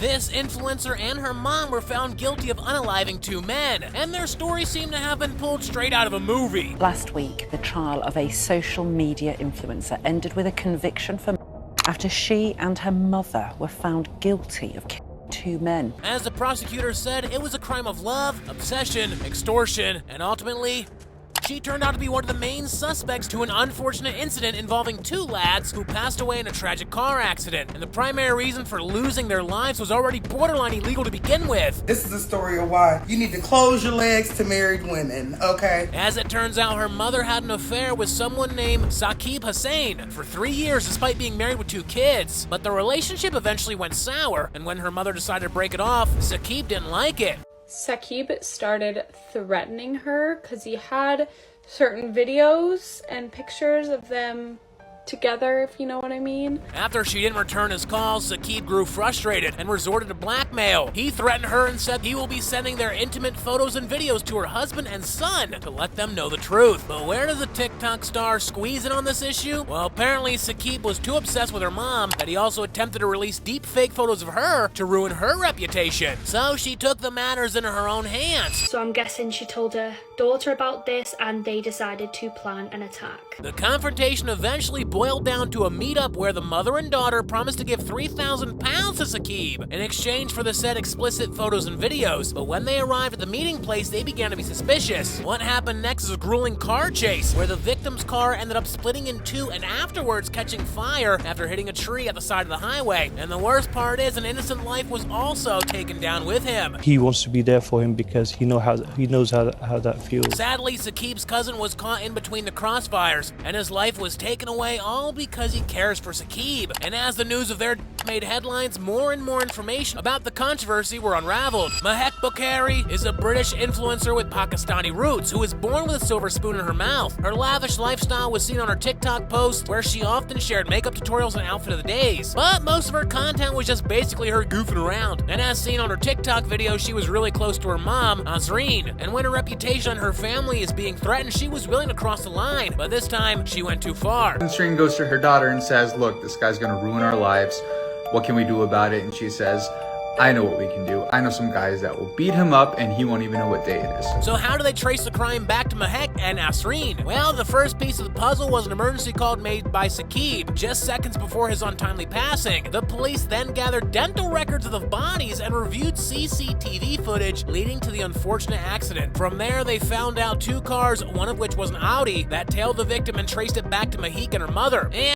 This influencer and her mom were found guilty of unaliving 2 men, and their story seemed to have been pulled straight out of a movie. Last week, the trial of a social media influencer ended with a conviction for after she and her mother were found guilty of killing 2 men. As the prosecutor said, it was a crime of love, obsession, extortion, and ultimately, she turned out to be one of the main suspects to an unfortunate incident involving 2 lads who passed away in a tragic car accident. And the primary reason for losing their lives was already borderline illegal to begin with. This is a story of why you need to close your legs to married women, okay? As it turns out, her mother had an affair with someone named Saqib Hussain for 3 years despite being married with 2 kids. But the relationship eventually went sour, and when her mother decided to break it off, Saqib didn't like it. Saqib started threatening her because he had certain videos and pictures of them together, if you know what I mean. After she didn't return his calls, Saqib grew frustrated and resorted to blackmail. He threatened her and said he will be sending their intimate photos and videos to her husband and son to let them know the truth. But where does the TikTok star squeeze in on this issue? Well, apparently Saqib was too obsessed with her mom that he also attempted to release deep fake photos of her to ruin her reputation. So she took the matters into her own hands. So I'm guessing she told her daughter about this and they decided to plan an attack. The confrontation eventually boiled down to a meetup where the mother and daughter promised to give £3,000 to Saqib in exchange for the said explicit photos and videos. But when they arrived at the meeting place, they began to be suspicious. What happened next is a grueling car chase where the victim's car ended up splitting in 2 and afterwards catching fire after hitting a tree at the side of the highway. And the worst part is an innocent life was also taken down with him. He wants to be there for him because he knows how that feels. Sadly, Saqib's cousin was caught in between the crossfires, and his life was taken away all because he cares for Saqib. And as the news of their made headlines, more and more information about the controversy were unraveled. Mehek Bukhari is a British influencer with Pakistani roots who was born with a silver spoon in her mouth. Her lavish lifestyle was seen on her TikTok posts where she often shared makeup tutorials and outfit of the days. But most of her content was just basically her goofing around. And as seen on her TikTok video, she was really close to her mom, Azreen. And when her reputation on her family is being threatened, she was willing to cross the line. But this time, she went too far. Azreen goes to her daughter and says, look, this guy's gonna ruin our lives. What can we do about it? And she says, I know what we can do. I know some guys that will beat him up and he won't even know what day it is. So how do they trace the crime back to Mehek and Azreen? Well, the first piece of the puzzle was an emergency call made by Saqib just seconds before his untimely passing. The police then gathered dental records of the bodies and reviewed CCTV footage leading to the unfortunate accident. From there, they found out 2 cars, one of which was an Audi, that tailed the victim and traced it back to Mehek and her mother. And